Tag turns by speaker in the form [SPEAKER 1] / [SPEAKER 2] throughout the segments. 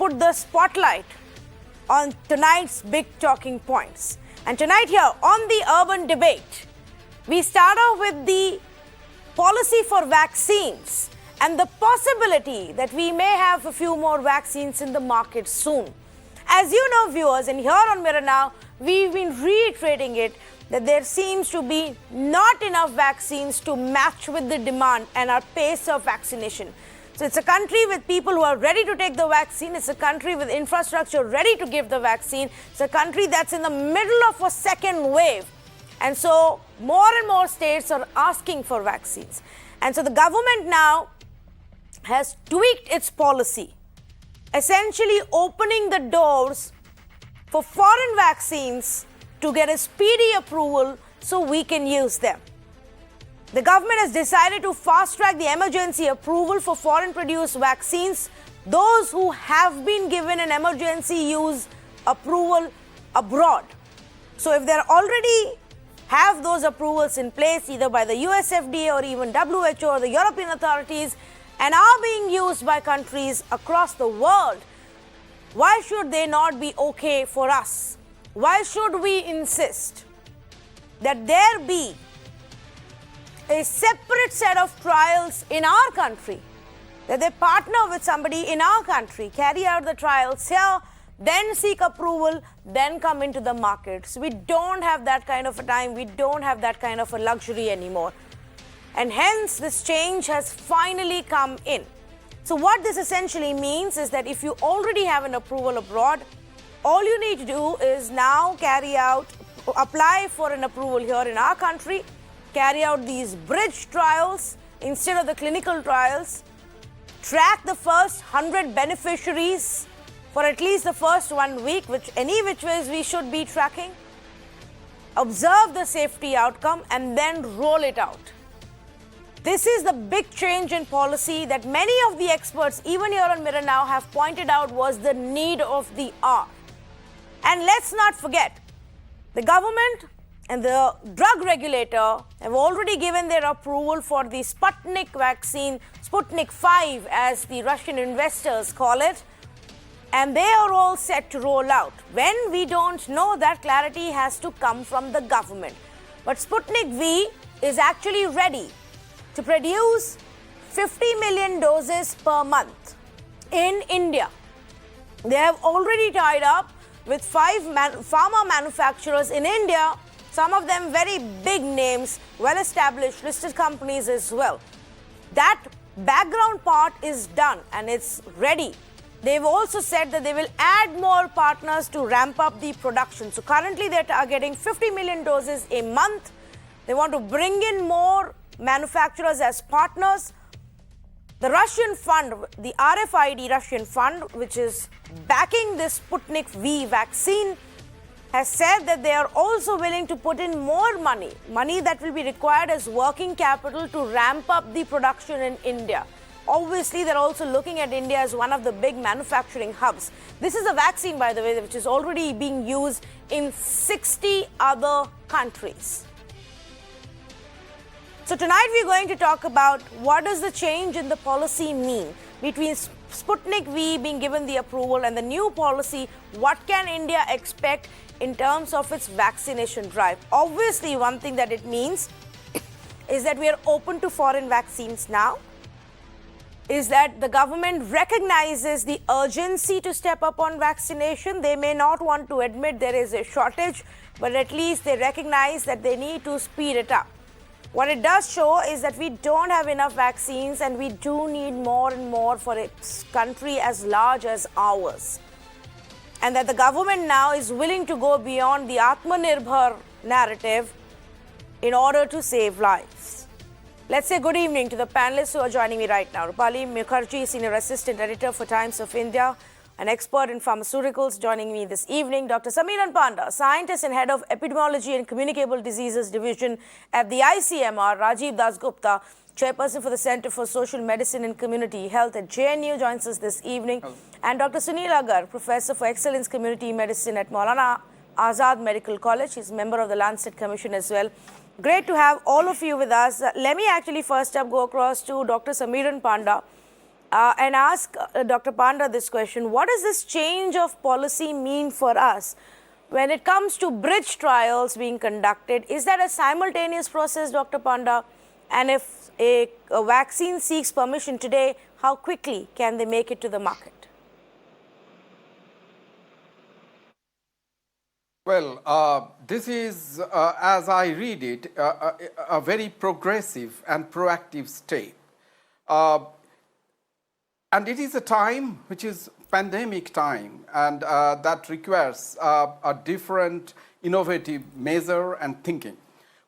[SPEAKER 1] put the spotlight on tonight's big talking points. And tonight here on the Urban Debate, we start off with the policy for vaccines and the possibility that we may have a few more vaccines in the market soon. As you know, viewers, and here on Mirror Now, we've been reiterating it that there seems to be not enough vaccines to match with the demand and our pace of vaccination. So it's a country with people who are ready to take the vaccine. It's a country with infrastructure ready to give the vaccine. It's a country that's in the middle of a second wave. And so more and more states are asking for vaccines. And so the government now has tweaked its policy, essentially opening the doors for foreign vaccines to get a speedy approval so we can use them. The government has decided to fast-track the emergency approval for foreign-produced vaccines, those who have been given an emergency use approval abroad. So if they already have those approvals in place, either by the US FDA or even WHO or the European authorities, and are being used by countries across the world, why should they not be okay for us? Why should we insist that there be a separate set of trials in our country, that they partner with somebody in our country, carry out the trials here, then seek approval, then come into the market? So we don't have that kind of a time, we don't have that kind of a luxury anymore. And hence this change has finally come in. So what this essentially means is that if you already have an approval abroad, all you need to do is now apply for an approval here in our country, carry out these bridge trials instead of the clinical trials, track the first 100 beneficiaries for at least the first 1 week, which ways we should be tracking, observe the safety outcome, and then roll it out. This is the big change in policy that many of the experts, even here on Mirror Now, have pointed out was the need of the hour. And let's not forget, the government and the drug regulator have already given their approval for the Sputnik vaccine, Sputnik 5 as the Russian investors call it, and they are all set to roll out. When we don't know, that clarity has to come from the government. But Sputnik V is actually ready to produce 50 million doses per month in India. They have already tied up with 5 pharma manufacturers in India, some of them very big names, well-established, listed companies as well. That background part is done and it's ready. They've also said that they will add more partners to ramp up the production. So currently they are getting 50 million doses a month. They want to bring in more manufacturers as partners. The Russian fund, the RFID Russian fund, which is backing this Sputnik V vaccine, has said that they are also willing to put in more money that will be required as working capital to ramp up the production in India. Obviously, they're also looking at India as one of the big manufacturing hubs. This is a vaccine, by the way, which is already being used in 60 other countries. So tonight we're going to talk about what does the change in the policy mean between Sputnik V being given the approval and the new policy. What can India expect in terms of its vaccination drive? Obviously, one thing that it means is that we are open to foreign vaccines now, is that the government recognizes the urgency to step up on vaccination. They may not want to admit there is a shortage, but at least they recognize that they need to speed it up. What it does show is that we don't have enough vaccines and we do need more and more for a country as large as ours. And that the government now is willing to go beyond the Atmanirbhar narrative in order to save lives. Let's say good evening to the panelists who are joining me right now. Rupali Mukherjee, Senior Assistant Editor for Times of India, an expert in pharmaceuticals, joining me this evening. Dr. Samiran Panda, Scientist and Head of Epidemiology and Communicable Diseases Division at the ICMR. Rajiv Dasgupta, Chairperson for the Center for Social Medicine and Community Health at JNU, joins us this evening. Hello. And Dr. Sunil Agar, Professor for Excellence Community Medicine at Maulana Azad Medical College. He's a member of the Lancet Commission as well. Great to have all of you with us. Let me actually first up go across to Dr. Samiran Panda. and ask Dr. Panda this question. What does this change of policy mean for us when it comes to bridge trials being conducted? Is that a simultaneous process, Dr. Panda? And if a vaccine seeks permission today, how quickly can they make it to the market?
[SPEAKER 2] Well, this is, as I read it, a very progressive and proactive step. And it is a time which is pandemic time, and that requires a different innovative measure and thinking.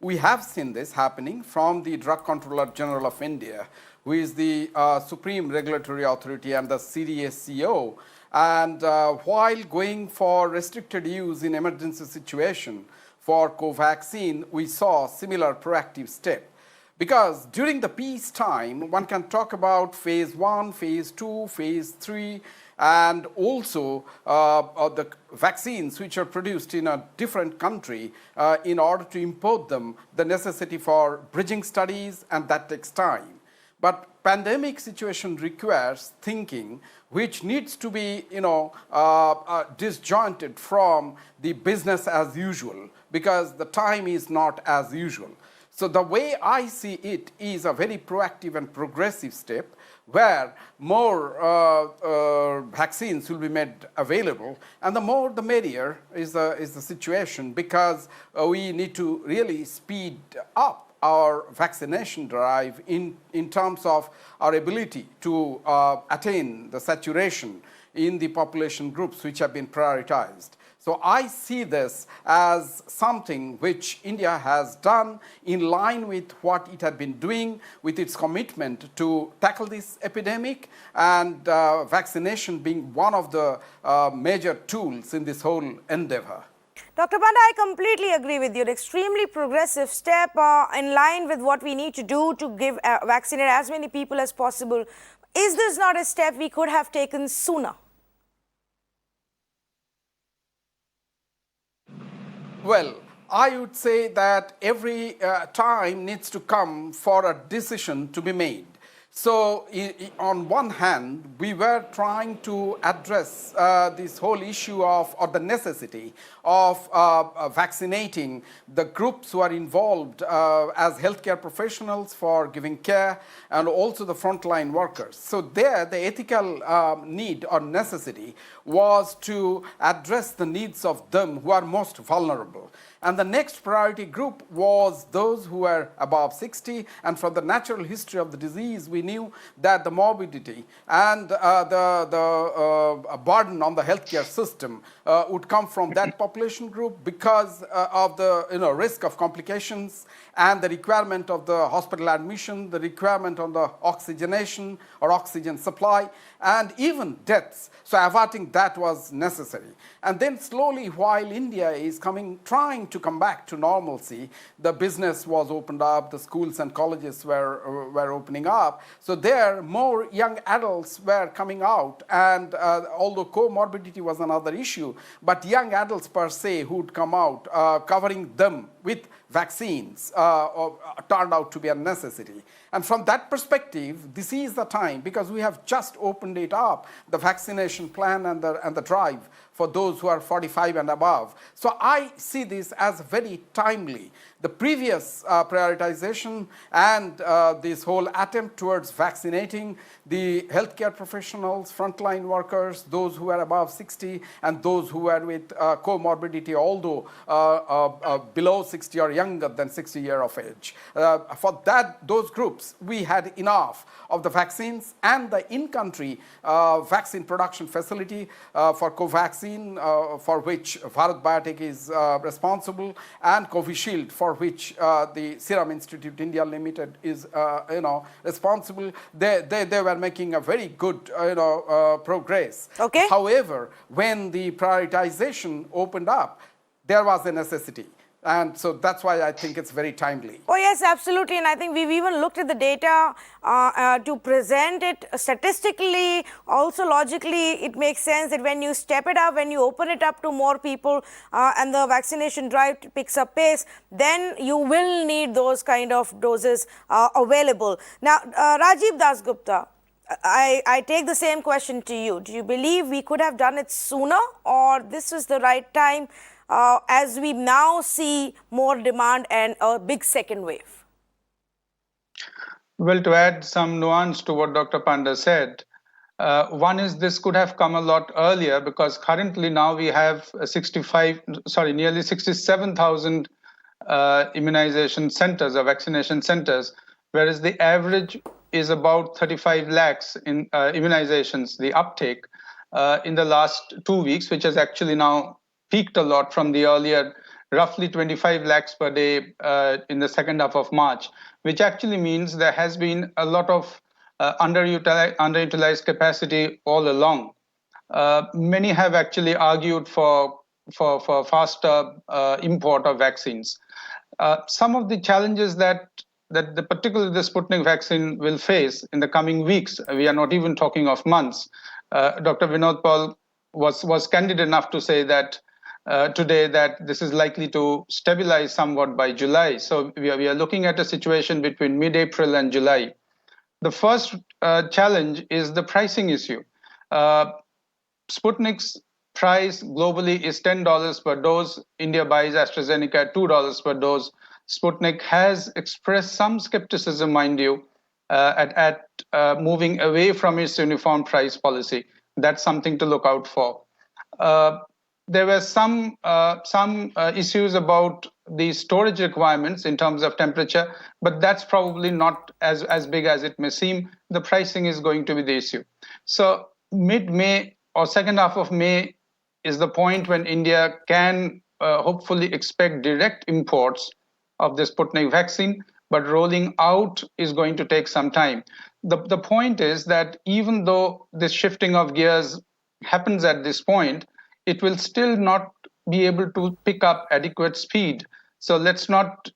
[SPEAKER 2] We have seen this happening from the Drug Controller General of India, who is the supreme regulatory authority and the CDSCO. And while going for restricted use in emergency situation for Covaxin, we saw similar proactive step. Because during the peace time, one can talk about phase 1, phase 2, phase 3, and also the vaccines which are produced in a different country in order to import them, the necessity for bridging studies, and that takes time. But pandemic situation requires thinking which needs to be, disjointed from the business as usual, because the time is not as usual. So the way I see it is a very proactive and progressive step where more vaccines will be made available, and the more the merrier is the situation, because we need to really speed up our vaccination drive in terms of our ability to attain the saturation in the population groups which have been prioritized. So I see this as something which India has done in line with what it had been doing with its commitment to tackle this epidemic, and vaccination being one of the major tools in this whole endeavor.
[SPEAKER 1] Dr. Panda, I completely agree with you. An extremely progressive step in line with what we need to do to vaccinate as many people as possible. Is this not a step we could have taken sooner?
[SPEAKER 2] Well, I would say that every time needs to come for a decision to be made. So on one hand, we were trying to address this whole issue of, or the necessity of vaccinating the groups who are involved as healthcare professionals for giving care, and also the frontline workers. So there, the ethical need or necessity was to address the needs of them who are most vulnerable. And the next priority group was those who were above 60, and from the natural history of the disease, we knew that the morbidity and the burden on the healthcare system would come from that population group because of the risk of complications and the requirement of the hospital admission, the requirement on the oxygenation or oxygen supply, and even deaths. So averting that was necessary. And then slowly, while India is trying to come back to normalcy, the business was opened up, the schools and colleges were opening up. So there, more young adults were coming out, and although comorbidity was another issue, but young adults per se who would come out, covering them with vaccines turned out to be a necessity. And from that perspective, this is the time, because we have just opened it up, the vaccination plan and the drive for those who are 45 and above. So I see this as very timely. The previous prioritization and this whole attempt towards vaccinating the healthcare professionals, frontline workers, those who are above 60, and those who are with comorbidity, although below 60 or younger than 60 years of age. For those groups, we had enough of the vaccines, and the in-country vaccine production facility for Covaxin, for which Bharat Biotech is responsible, and Covishield, for which the Serum Institute India Limited is responsible. They were making a very good progress.
[SPEAKER 1] Okay.
[SPEAKER 2] However, when the prioritization opened up, there was a necessity. And so that's why I think it's very timely.
[SPEAKER 1] Oh, yes, absolutely. And I think we've even looked at the data to present it statistically. Also, logically, it makes sense that when you step it up, when you open it up to more people and the vaccination drive picks up pace, then you will need those kind of doses available. Now, Rajiv Dasgupta, I take the same question to you. Do you believe we could have done it sooner, or this was the right time as we now see more demand and a big second wave?
[SPEAKER 3] Well, to add some nuance to what Dr. Panda said, one is this could have come a lot earlier, because currently now we have nearly 67,000 immunization centers or vaccination centers, whereas the average is about 35 lakhs in immunizations, the uptake in the last 2 weeks, which has actually now peaked a lot from the earlier roughly 25 lakhs per day in the second half of March, which actually means there has been a lot of underutilized capacity all along. Many have actually argued for faster import of vaccines. Some of the challenges that particularly the Sputnik vaccine will face in the coming weeks, we are not even talking of months. Dr. Vinod Paul was candid enough to say that today that this is likely to stabilize somewhat by July. So we are looking at a situation between mid-April and July. The first challenge is the pricing issue. Sputnik's price globally is $10 per dose. India buys AstraZeneca at $2 per dose. Sputnik has expressed some skepticism, mind you, at moving away from its uniform price policy. That's something to look out for. There were some issues about the storage requirements in terms of temperature, but that's probably not as big as it may seem. The pricing is going to be the issue. So mid-May or second half of May is the point when India can hopefully expect direct imports of the Sputnik vaccine, but rolling out is going to take some time. The point is that even though this shifting of gears happens at this point, it will still not be able to pick up adequate speed. So let's not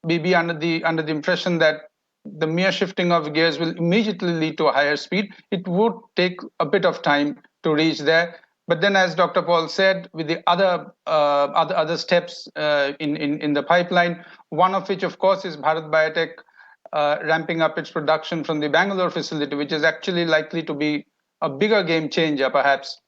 [SPEAKER 3] be under the impression that the mere shifting of gears will immediately lead to a higher speed. It would take a bit of time to reach there. But then, as Dr. Paul said, with the other steps in the pipeline, one of which, of course, is Bharat Biotech ramping up its production from the Bangalore facility, which is actually likely to be a bigger game changer, perhaps.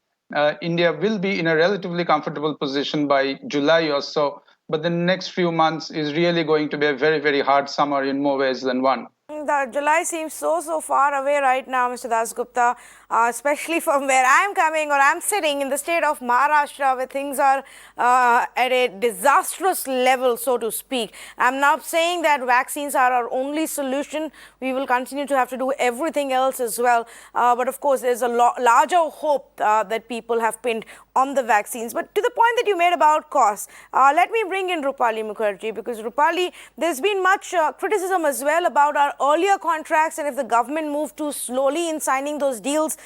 [SPEAKER 3] India will be in a relatively comfortable position by July or so, but the next few months is really going to be a very, very hard summer in more ways than one.
[SPEAKER 1] The July seems so far away right now, Mr. Dasgupta, especially from where I'm coming or I'm sitting in the state of Maharashtra, where things are at a disastrous level, so to speak. I'm not saying that vaccines are our only solution. We will continue to have to do everything else as well. But of course, there's a larger hope that people have pinned on the vaccines. But to the point that you made about costs, let me bring in Rupali Mukherjee, because Rupali, there's been much criticism as well about our earlier contracts, and if the government moved too slowly in signing those deals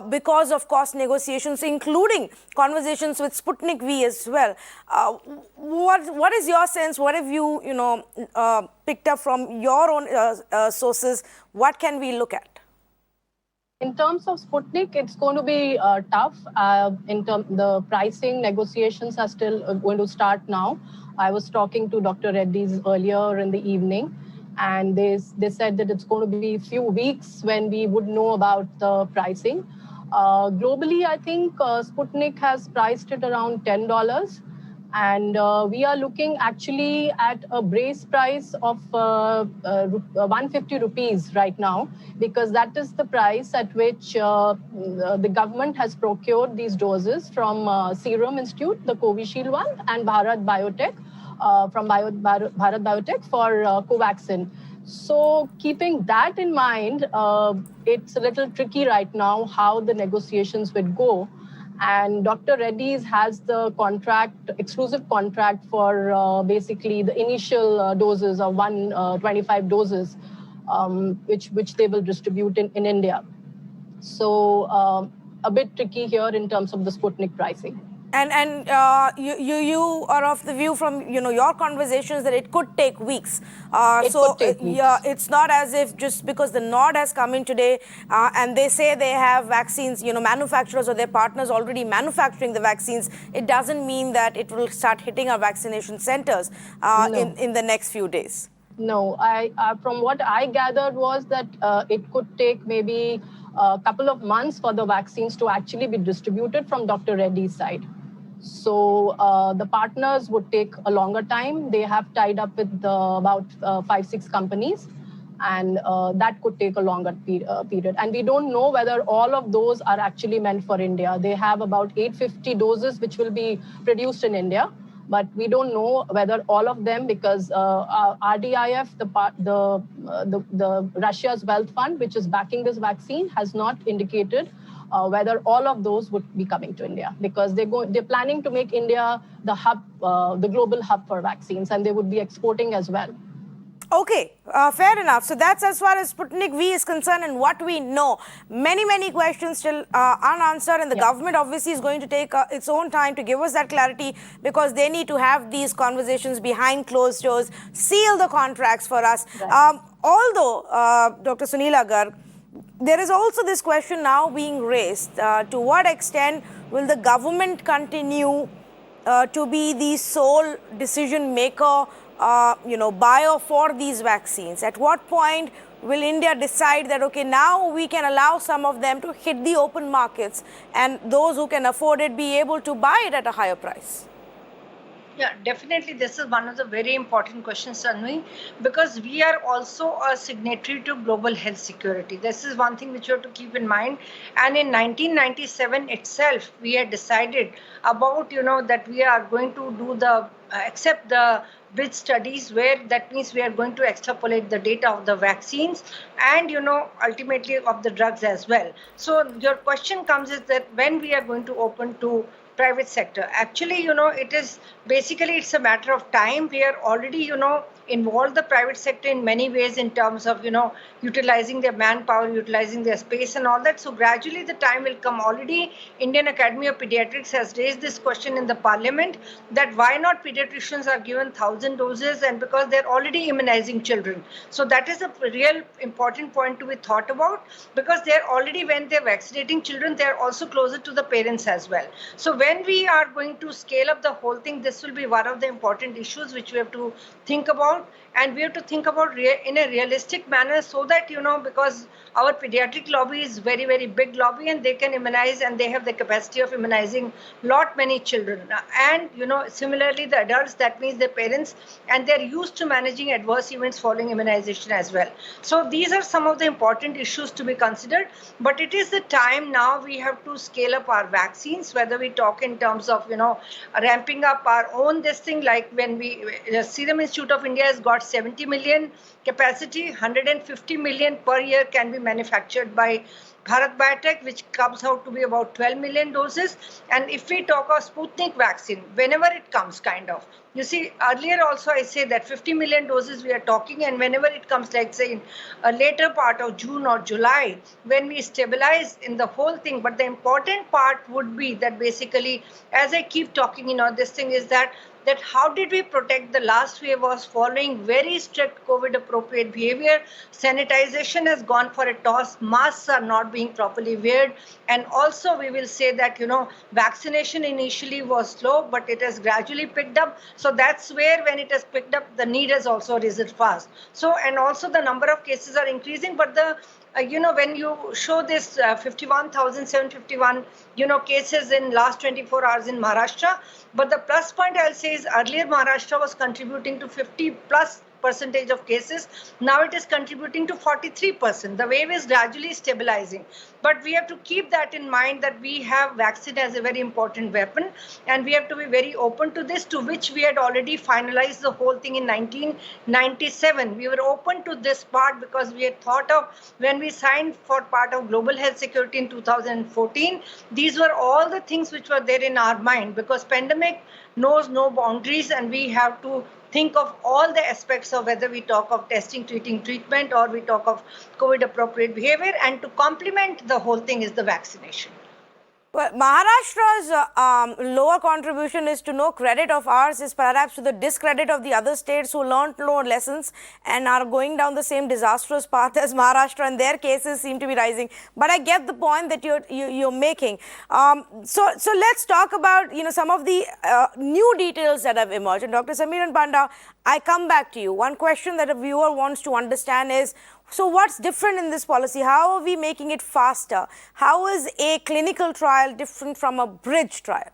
[SPEAKER 1] because of cost negotiations, including conversations with Sputnik V as well. What is your sense? What have you picked up from your own sources? What can we look at?
[SPEAKER 4] In terms of Sputnik, it's going to be tough. The pricing negotiations are still going to start now. I was talking to Dr. Reddy's earlier in the evening, and they said that it's going to be a few weeks when we would know about the pricing. Globally, I think Sputnik has priced it around $10. And we are looking actually at a brace price of 150 rupees right now, because that is the price at which the government has procured these doses from Serum Institute, the Covishield one, and Bharat Biotech, from Bharat Biotech for Covaxin. So keeping that in mind, it's a little tricky right now how the negotiations would go. And Dr. Reddy's has the exclusive contract for basically the initial doses of 125 doses, which they will distribute in India. So a bit tricky here in terms of the Sputnik pricing.
[SPEAKER 1] And you are of the view from your conversations that it could take weeks.
[SPEAKER 4] Could take weeks.
[SPEAKER 1] Yeah, it's not as if just because the nod has come in today and they say they have vaccines, manufacturers or their partners already manufacturing the vaccines, it doesn't mean that it will start hitting our vaccination centers
[SPEAKER 4] No.
[SPEAKER 1] in the next few days.
[SPEAKER 4] No, from what I gathered was that it could take maybe a couple of months for the vaccines to actually be distributed from Dr. Reddy's side. So the partners would take a longer time. They have tied up with about 5-6 companies, and that could take a longer period. And we don't know whether all of those are actually meant for India. They have about 850 doses which will be produced in India, but we don't know whether all of them, because RDIF, the Russia's Wealth Fund, which is backing this vaccine, has not indicated whether all of those would be coming to India, because they're planning to make India the hub, the global hub for vaccines, and they would be exporting as well.
[SPEAKER 1] Okay, fair enough. So that's as far as Sputnik V is concerned and what we know. Many questions still unanswered, and the government obviously is going to take its own time to give us that clarity, because they need to have these conversations behind closed doors, seal the contracts for us. Right. Although, Dr. Sunila Garg, there is also this question now being raised. To what extent will the government continue to be the sole decision maker, buyer for these vaccines? At what point will India decide that, okay, now we can allow some of them to hit the open markets, and those who can afford it be able to buy it at a higher price?
[SPEAKER 5] Yeah, definitely. This is one of the very important questions, Tanvi, because we are also a signatory to global health security. This is one thing which you have to keep in mind. And in 1997 itself, we had decided about, that we are going to do accept the bridge studies, where that means we are going to extrapolate the data of the vaccines and, ultimately of the drugs as well. So your question comes is that when we are going to open to private sector. Actually, it is basically, it's a matter of time. We are already, involved the private sector in many ways in terms of, utilizing their manpower, utilizing their space and all that. So gradually the time will come. Already Indian Academy of Pediatrics has raised this question in the parliament, that why not pediatricians are given 1,000 doses, and because they're already immunizing children. So that is a real important point to be thought about, because they're already, when they're vaccinating children, they're also closer to the parents as well. So when we are going to scale up the whole thing, this will be one of the important issues which we have to think about. And we have to think about in a realistic manner, so that, because our pediatric lobby is very, very big lobby, and they can immunize, and they have the capacity of immunizing many children. And, similarly, the adults, that means their parents, and they're used to managing adverse events following immunization as well. So these are some of the important issues to be considered. But it is the time now we have to scale up our vaccines, whether we talk in terms of, ramping up our own this thing, like when the Serum Institute of India has got 70 million capacity, 150 million per year can be manufactured by Bharat Biotech, which comes out to be about 12 million doses. And if we talk of Sputnik vaccine, whenever it comes, you see, earlier also I say that 50 million doses we are talking, and whenever it comes, like say in a later part of June or July, when we stabilize in the whole thing. But the important part would be that basically, as I keep talking, this thing is that how did we protect? The last wave was following very strict COVID appropriate behavior. Sanitization has gone for a toss. Masks are not being properly weared. And also we will say that, vaccination initially was slow, but it has gradually picked up. So that's where, when it has picked up, the need has also risen fast. So, and also the number of cases are increasing, but the when you show this 51,751, cases in last 24 hours in Maharashtra. But the plus point I'll say is, earlier Maharashtra was contributing to 50% of cases. Now it is contributing to 43%. The wave is gradually stabilizing. But we have to keep that in mind, that we have vaccine as a very important weapon, and we have to be very open to this, to which we had already finalized the whole thing in 1997. We were open to this part because we had thought of, when we signed for part of global health security in 2014, these were all the things which were there in our mind, because pandemic knows no boundaries, and we have to think of all the aspects of whether we talk of testing, treating, treatment, or we talk of COVID appropriate behavior, and to complement the whole thing is the vaccination.
[SPEAKER 1] Well, Maharashtra's lower contribution is to no credit of ours, is perhaps to the discredit of the other states who learned no lessons and are going down the same disastrous path as Maharashtra, and their cases seem to be rising. But I get the point that you're making. So let's talk about some of the new details that have emerged. And Dr. Samiran Panda, I come back to you. One question that a viewer wants to understand is, so what's different in this policy? How are we making it faster? How is a clinical trial different from a bridge trial?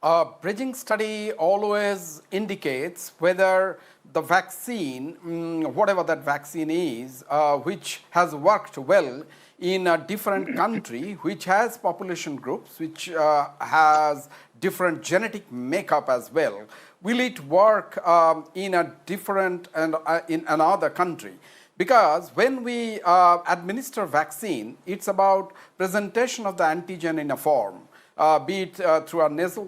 [SPEAKER 2] A bridging study always indicates whether the vaccine, whatever that vaccine is, which has worked well in a different country, which has population groups, which has different genetic makeup as well, will it work in a different and in another country? Because when we administer vaccine, it's about presentation of the antigen in a form, be it through a nasal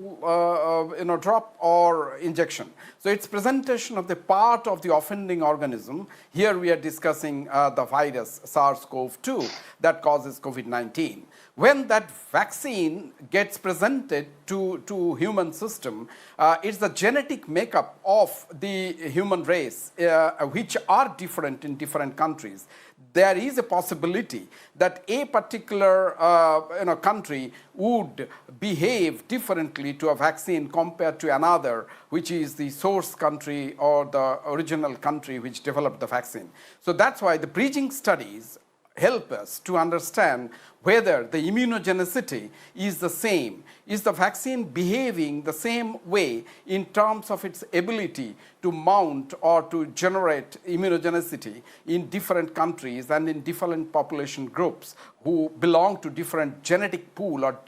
[SPEAKER 2] drop or injection. So it's presentation of the part of the offending organism. Here we are discussing the virus SARS-CoV-2 that causes COVID-19. When that vaccine gets presented to human system, it's the genetic makeup of the human race, which are different in different countries. There is a possibility that a particular country would behave differently to a vaccine compared to another, which is the source country or the original country which developed the vaccine. So that's why the bridging studies help us to understand whether the immunogenicity is the same. Is the vaccine behaving the same way in terms of its ability to mount or to generate immunogenicity in different countries and in different population groups who belong to different genetic pool or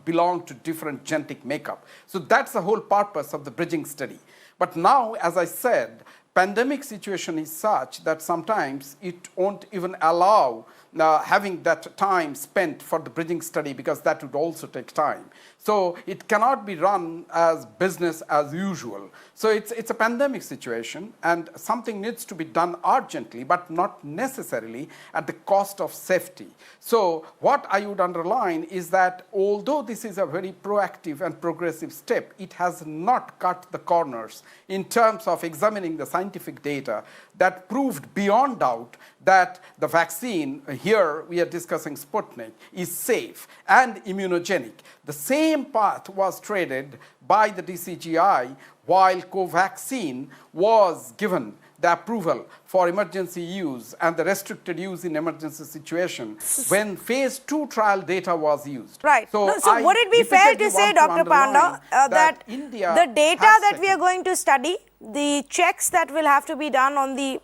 [SPEAKER 2] belong to different genetic makeup? So that's the whole purpose of the bridging study. But now, as I said, pandemic situation is such that sometimes it won't even allow having that time spent for the bridging study, because that would also take time. So it cannot be run as business as usual. So it's a pandemic situation, and something needs to be done urgently, but not necessarily at the cost of safety. So what I would underline is that although this is a very proactive and progressive step, it has not cut the corners in terms of examining the scientific data that proved beyond doubt that the vaccine, here we are discussing Sputnik, is safe and immunogenic. The same path was treaded by the DCGI while Covaxin was given the approval for emergency use and the restricted use in emergency situation when phase 2 trial data was used.
[SPEAKER 1] Right. So would it be fair to say, Dr. Panda, that
[SPEAKER 2] India
[SPEAKER 1] the data that we are going to study, the checks that will have to be done on the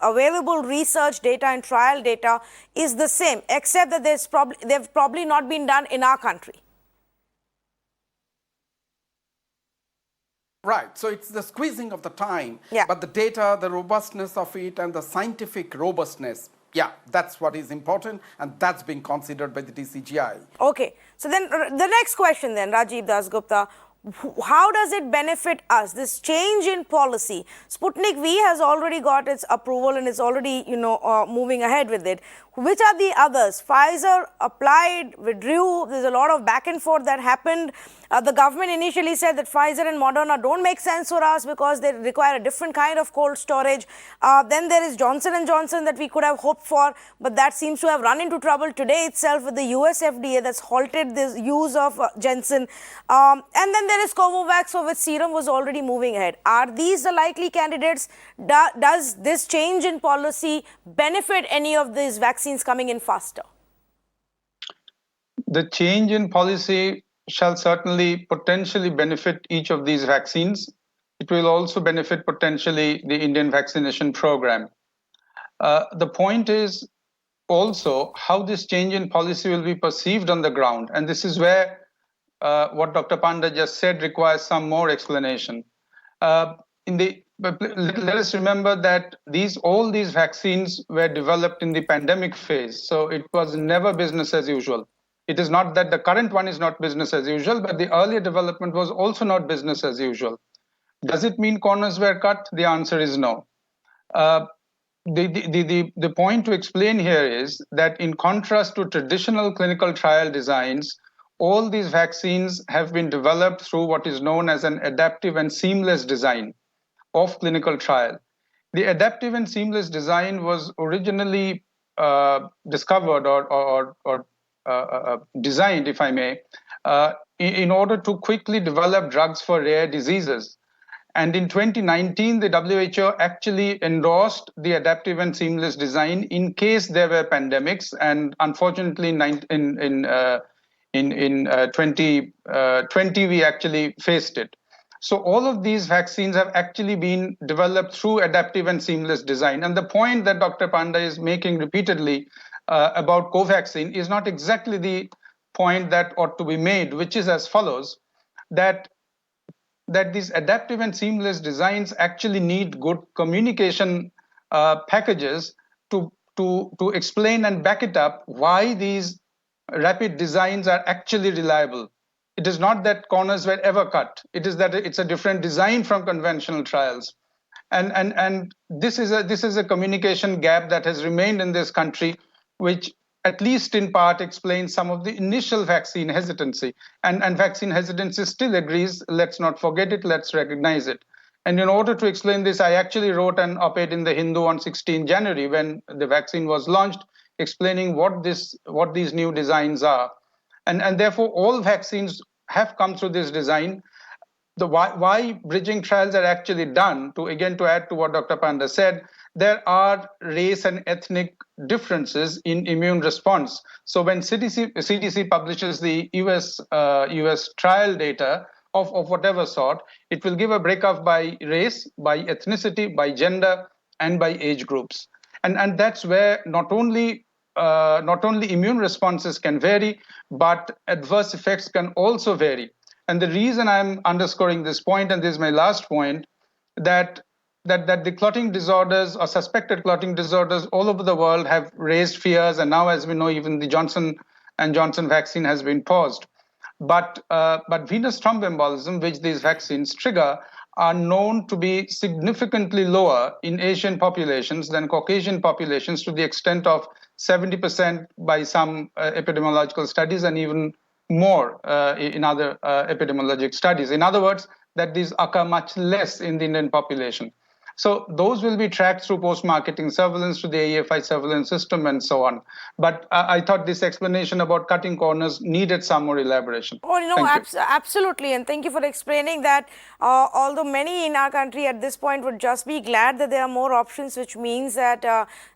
[SPEAKER 1] available research data and trial data is the same, except that they've probably not been done in our country?
[SPEAKER 2] Right. So it's the squeezing of the time,
[SPEAKER 1] yeah.
[SPEAKER 2] But the data, the robustness of it, and the scientific robustness, yeah, that's what is important, and that's being considered by the DCGI.
[SPEAKER 1] Okay. So then the next question then, Rajiv Dasgupta, how does it benefit us, this change in policy? Sputnik V has already got its approval and is already, moving ahead with it. Which are the others? Pfizer applied, withdrew. There's a lot of back and forth that happened. The government initially said that Pfizer and Moderna don't make sense for us because they require a different kind of cold storage. Then there is Johnson & Johnson that we could have hoped for, but that seems to have run into trouble today itself with the US FDA that's halted the use of Janssen. And then there is Covovax, for which Serum was already moving ahead. Are these the likely candidates? Does this change in policy benefit any of these vaccines coming in faster?
[SPEAKER 3] The change in policy shall certainly potentially benefit each of these vaccines. It will also benefit potentially the Indian vaccination program. The point is also how this change in policy will be perceived on the ground. And this is where what Dr. Panda just said requires some more explanation. Let us remember that all these vaccines were developed in the pandemic phase. So it was never business as usual. It is not that the current one is not business as usual, but the earlier development was also not business as usual. Does it mean corners were cut? The answer is no. The point to explain here is that in contrast to traditional clinical trial designs, all these vaccines have been developed through what is known as an adaptive and seamless design of clinical trial. The adaptive and seamless design was originally discovered or designed, if I may, in order to quickly develop drugs for rare diseases. And in 2019, the WHO actually endorsed the adaptive and seamless design in case there were pandemics. And unfortunately, in 2020, we actually faced it. So all of these vaccines have actually been developed through adaptive and seamless design. And the point that Dr. Panda is making repeatedly about Covaxin is not exactly the point that ought to be made, which is as follows, that these adaptive and seamless designs actually need good communication packages to explain and back it up why these rapid designs are actually reliable. It is not that corners were ever cut. It is that it's a different design from conventional trials. And this is a communication gap that has remained in this country, which at least in part explains some of the initial vaccine hesitancy. And vaccine hesitancy still agrees. Let's not forget it. Let's recognize it. And in order to explain this, I actually wrote an op-ed in the Hindu on 16 January when the vaccine was launched, explaining what these new designs are. And therefore, all vaccines have come through this design. The why bridging trials are actually done, to add to what Dr. Panda said, there are race and ethnic differences in immune response. So when CDC publishes the US trial data of whatever sort, it will give a breakup by race, by ethnicity, by gender, and by age groups. And that's where not only immune responses can vary, but adverse effects can also vary. And the reason I'm underscoring this point, and this is my last point, that the clotting disorders or suspected clotting disorders all over the world have raised fears, and now, as we know, even the Johnson & Johnson vaccine has been paused. But venous thromboembolism, which these vaccines trigger, are known to be significantly lower in Asian populations than Caucasian populations, to the extent of 70% by some epidemiological studies, and even more in other epidemiologic studies. In other words, that these occur much less in the Indian population. So those will be tracked through post-marketing surveillance, to the AEFI surveillance system, and so on. But I thought this explanation about cutting corners needed some more elaboration.
[SPEAKER 1] Oh, absolutely. And thank you for explaining that. Although many in our country at this point would just be glad that there are more options, which means that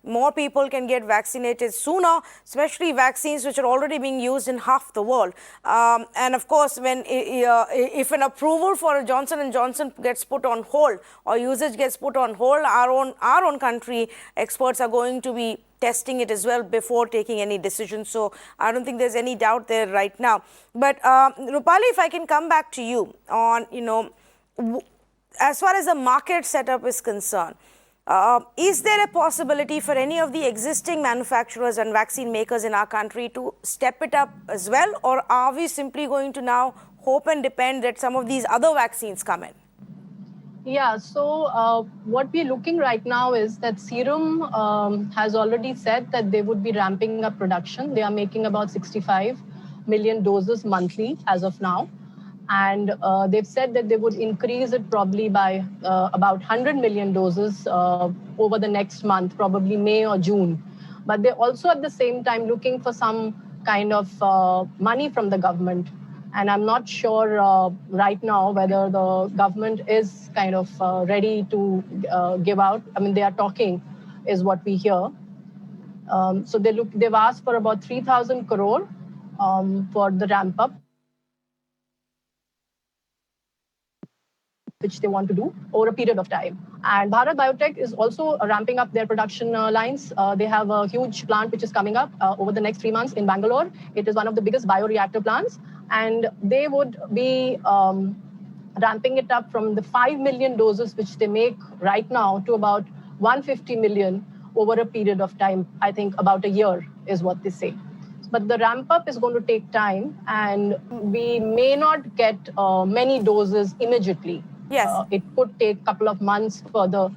[SPEAKER 1] more people can get vaccinated sooner, especially vaccines which are already being used in half the world. And of course, if an approval for a Johnson & Johnson gets put on hold, or usage gets put on hold, our own country experts are going to be testing it as well before taking any decision. So I don't think there's any doubt there right now. But Rupali, if I can come back to you on, as far as the market setup is concerned, is there a possibility for any of the existing manufacturers and vaccine makers in our country to step it up as well? Or are we simply going to now hope and depend that some of these other vaccines come in?
[SPEAKER 4] Yeah, so what we're looking right now is that Serum has already said that they would be ramping up production. They are making about 65 million doses monthly as of now. And they've said that they would increase it probably by about 100 million doses over the next month, probably May or June. But they're also at the same time looking for some kind of money from the government. And I'm not sure right now whether the government is kind of ready to give out. I mean, they are talking, is what we hear. So they've asked for about 3,000 crore for the ramp up, which they want to do over a period of time. And Bharat Biotech is also ramping up their production lines. They have a huge plant which is coming up over the next 3 months in Bangalore. It is one of the biggest bioreactor plants. And they would be ramping it up from the 5 million doses which they make right now to about 150 million over a period of time. I think about a year is what they say. But the ramp up is going to take time, and we may not get many doses immediately.
[SPEAKER 1] Yes.
[SPEAKER 4] It could take a couple of months for the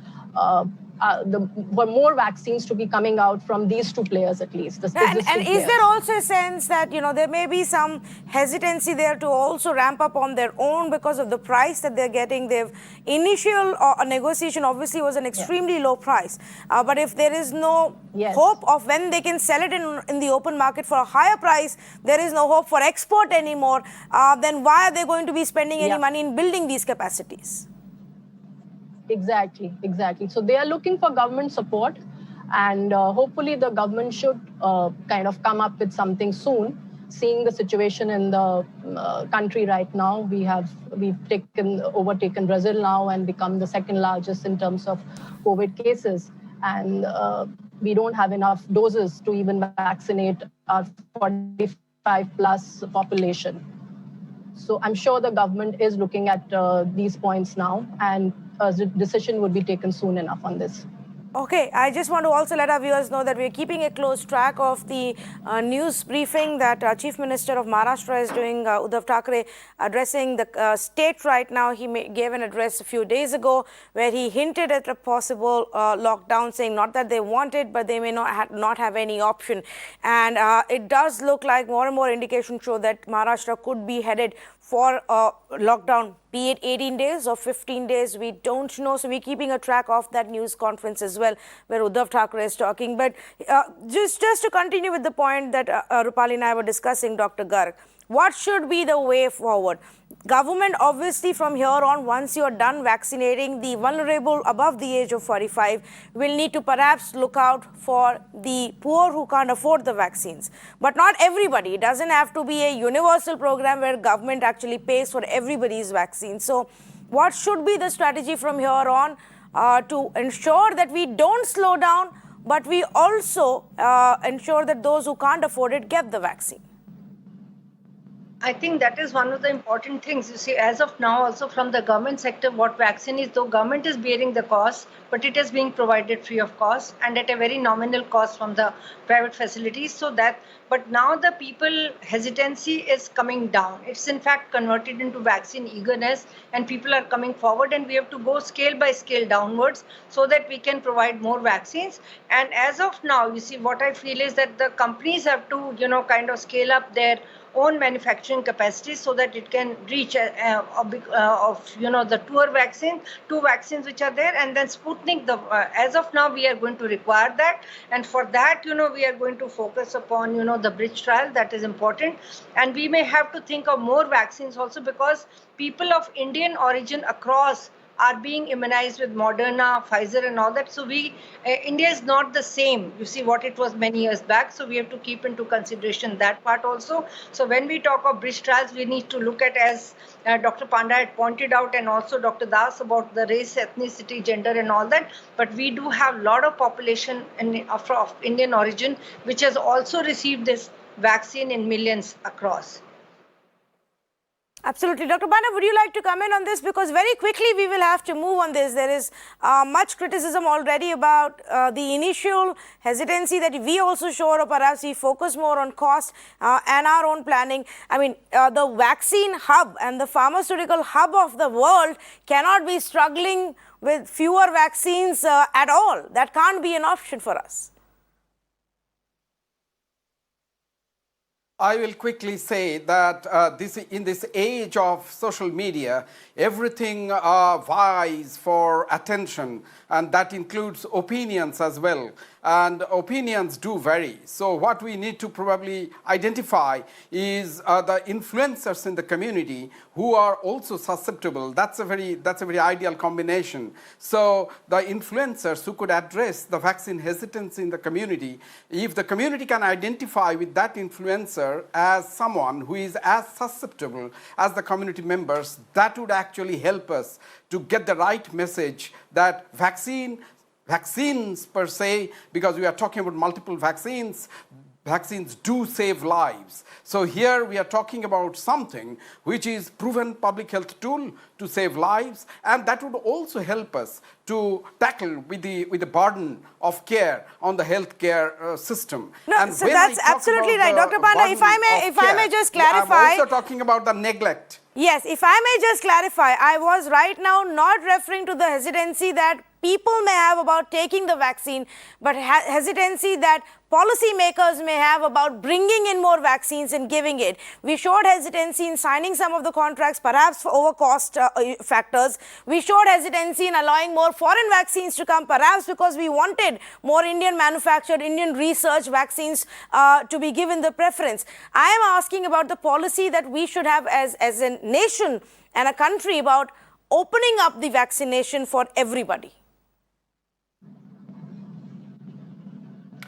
[SPEAKER 4] for more vaccines to be coming out from these two players at least. The
[SPEAKER 1] And
[SPEAKER 4] existing
[SPEAKER 1] is
[SPEAKER 4] players.
[SPEAKER 1] there also a sense that, there may be some hesitancy there to also ramp up on their own because of the price that they're getting? They've initial negotiation obviously was an extremely low price. But if there is no hope of when they can sell it in the open market for a higher price, there is no hope for export anymore, then why are they going to be spending any money in building these capacities?
[SPEAKER 4] Exactly. So they are looking for government support, and hopefully the government should kind of come up with something soon. Seeing the situation in the country right now, we've overtaken Brazil now and become the second largest in terms of COVID cases, and we don't have enough doses to even vaccinate our 45 plus population. So I'm sure the government is looking at these points now, and a decision would be taken soon enough on this.
[SPEAKER 1] Okay, I just want to also let our viewers know that we're keeping a close track of the news briefing that Chief Minister of Maharashtra is doing, Uddhav Thackeray, addressing the state right now. He gave an address a few days ago where he hinted at a possible lockdown, saying not that they want it, but they may not have any option. And it does look like more and more indications show that Maharashtra could be headed for lockdown, be it 18 days or 15 days, we don't know. So we're keeping a track of that news conference as well, where Uddhav Thackeray is talking. But just to continue with the point that Roopali and I were discussing, Dr. Garg, what should be the way forward? Government, obviously, from here on, once you're done vaccinating the vulnerable above the age of 45, will need to perhaps look out for the poor who can't afford the vaccines. But not everybody. It doesn't have to be a universal program where government actually pays for everybody's vaccine. So what should be the strategy from here on to ensure that we don't slow down, but we also ensure that those who can't afford it get the vaccine?
[SPEAKER 5] I think that is one of the important things. You see, as of now, also from the government sector, what vaccine is, though government is bearing the cost, but it is being provided free of cost and at a very nominal cost from the private facilities. But now the people hesitancy is coming down. It's in fact converted into vaccine eagerness, and people are coming forward, and we have to go scale by scale downwards so that we can provide more vaccines. And as of now, you see, what I feel is that the companies have to, kind of scale up their own manufacturing capacity so that it can reach the two vaccines which are there, and then Sputnik. As of now, we are going to require that, and for that, we are going to focus upon the bridge trial. That is important, and we may have to think of more vaccines also, because people of Indian origin across are being immunized with Moderna, Pfizer and all that. So India is not the same, you see, what it was many years back. So we have to keep into consideration that part also. So when we talk of bridge trials, we need to look at, as Dr. Panda had pointed out, and also Dr. Das, about the race, ethnicity, gender and all that. But we do have a lot of population of Indian origin, which has also received this vaccine in millions across.
[SPEAKER 1] Absolutely. Dr. Panda, would you like to comment on this? Because very quickly we will have to move on this. There is much criticism already about the initial hesitancy that we also showed, or perhaps we focus more on cost and our own planning. I mean, the vaccine hub and the pharmaceutical hub of the world cannot be struggling with fewer vaccines at all. That can't be an option for us.
[SPEAKER 2] I will quickly say that in this age of social media, everything vies for attention, and that includes opinions as well. And opinions do vary. So what we need to probably identify is the influencers in the community who are also susceptible. That's a very ideal combination. So the influencers who could address the vaccine hesitancy in the community, if the community can identify with that influencer as someone who is as susceptible as the community members, that would actually help us to get the right message that vaccines per se, because we are talking about multiple vaccines do save lives. So here we are talking about something which is proven public health tool to save lives, and that would also help us to tackle with the burden of care on the healthcare system.
[SPEAKER 1] No, and so that's absolutely right, Dr. Panda. If I may just clarify,
[SPEAKER 2] I'm also talking about the neglect.
[SPEAKER 1] Yes, if I may just clarify, I was right now not referring to the hesitancy that people may have about taking the vaccine, but hesitancy that policymakers may have about bringing in more vaccines and giving it. We showed hesitancy in signing some of the contracts, perhaps for over cost factors. We showed hesitancy in allowing more foreign vaccines to come, perhaps because we wanted more Indian manufactured, Indian research vaccines to be given the preference. I am asking about the policy that we should have as a nation and a country about opening up the vaccination for everybody.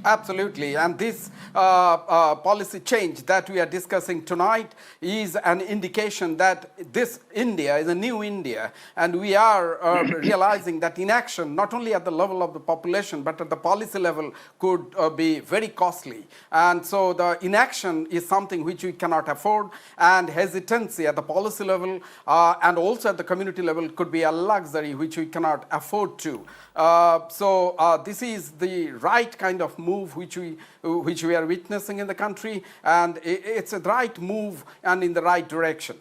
[SPEAKER 2] Absolutely, and this policy change that we are discussing tonight is an indication that this India is a new India, and we are realizing that inaction, not only at the level of the population, but at the policy level, could be very costly. And so the inaction is something which we cannot afford, and hesitancy at the policy level and also at the community level could be a luxury which we cannot afford to. So this is the right kind of move which we are witnessing in the country, and it's a right move and in the right direction.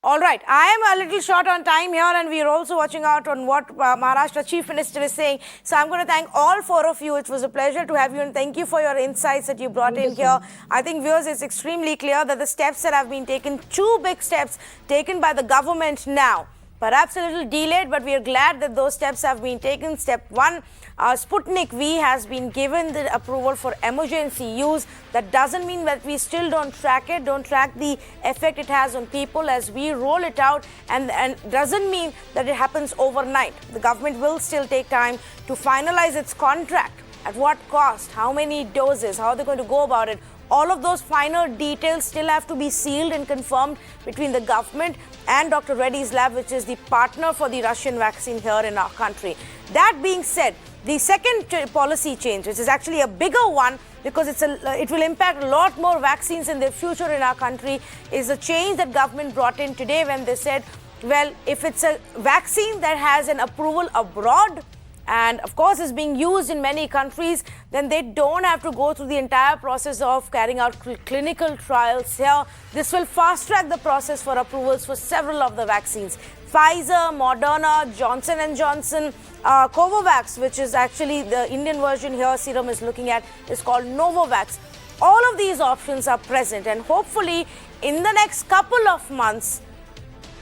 [SPEAKER 1] All right, I am a little short on time here, and we are also watching out on what Maharashtra Chief Minister is saying. So I'm going to thank all four of you. It was a pleasure to have you, and thank you for your insights that you brought in here. I think, viewers, it's extremely clear that the steps that have been taken, two big steps taken by the government now, perhaps a little delayed, but we are glad that those steps have been taken. Step one, Sputnik V has been given the approval for emergency use. That doesn't mean that we still don't track it, don't track the effect it has on people as we roll it out, and doesn't mean that it happens overnight. The government will still take time to finalize its contract. At what cost, how many doses, how are they going to go about it? All of those finer details still have to be sealed and confirmed between the government and Dr. Reddy's lab, which is the partner for the Russian vaccine here in our country. That being said, the second policy change, which is actually a bigger one because it will impact a lot more vaccines in the future in our country, is a change that government brought in today when they said, well, if it's a vaccine that has an approval abroad, and of course is being used in many countries, then they don't have to go through the entire process of carrying out clinical trials here. This will fast track the process for approvals for several of the vaccines. Pfizer, Moderna, Johnson & Johnson, Covovax, which is actually the Indian version here Serum is looking at, is called Novavax. All of these options are present, and hopefully in the next couple of months,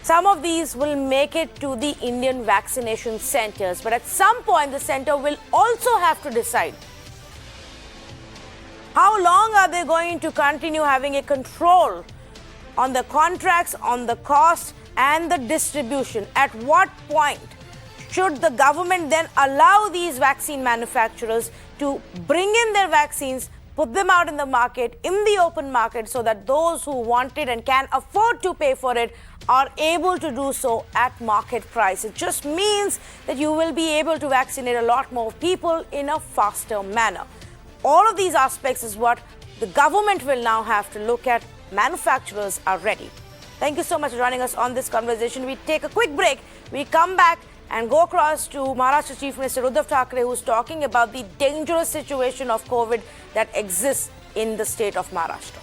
[SPEAKER 1] some of these will make it to the Indian vaccination centers. But at some point, the center will also have to decide how long are they going to continue having a control on the contracts, on the cost and the distribution. At what point should the government then allow these vaccine manufacturers to bring in their vaccines, put them out in the market, in the open market, so that those who want it and can afford to pay for it are able to do so at market price. It just means that you will be able to vaccinate a lot more people in a faster manner. All of these aspects is what the government will now have to look at. Manufacturers are ready. Thank you so much for joining us on this conversation. We take a quick break. We come back and go across to Maharashtra Chief Minister Uddhav Thackeray, who's talking about the dangerous situation of COVID that exists in the state of Maharashtra.